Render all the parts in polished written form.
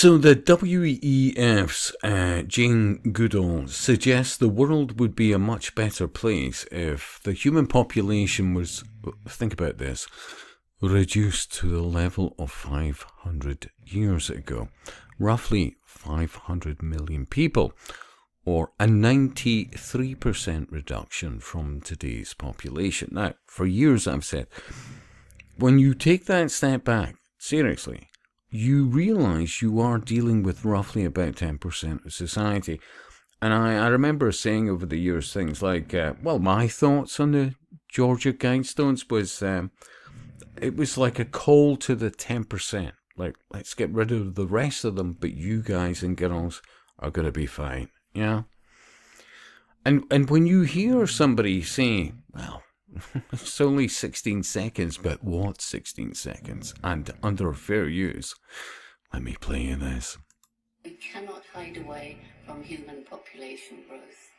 So the WEF's Jane Goodall suggests the world would be a much better place if the human population was, think about this, reduced to the level of 500 years ago. Roughly 500 million people, or a 93% reduction from today's population. Now, for years I've said, when you take that step back, seriously, you realize you are dealing with roughly about 10% of society. And I remember saying over the years things like, my thoughts on the Georgia Guidestones was, it was like a call to the 10%. Like, let's get rid of the rest of them, but you guys and girls are going to be fine. Yeah? And when you hear somebody say, well, it's only 16 seconds, but what 16 seconds? And under fair use. Let me play you this. We cannot hide away from human population growth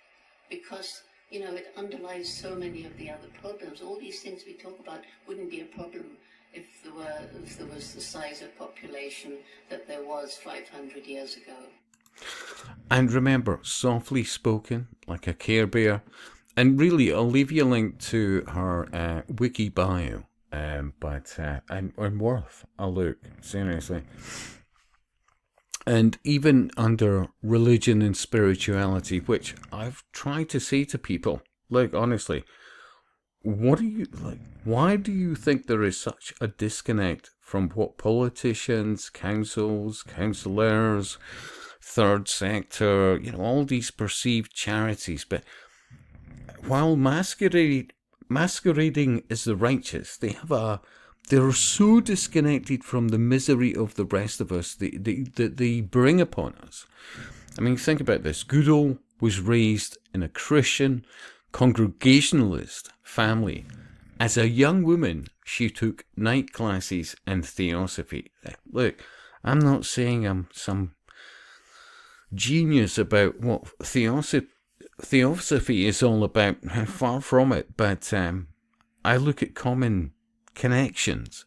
because, it underlies so many of the other problems. All these things we talk about wouldn't be a problem if there was the size of population that there was 500 years ago. And remember, softly spoken, like a Care Bear. And really, I'll leave you a link to her wiki bio, but I'm worth a look, seriously. And even under religion and spirituality, which I've tried to say to people, like, honestly, why do you think there is such a disconnect from what politicians, councils, councillors, third sector, all these perceived charities, but while masquerading as the righteous, they're so disconnected from the misery of the rest of us that they bring upon us. I mean, think about this. Goodall was raised in a Christian Congregationalist family. As a young woman, she took night classes in theosophy. Look, I'm not saying I'm some genius about what theosophy is all about, far from it, but I look at common connections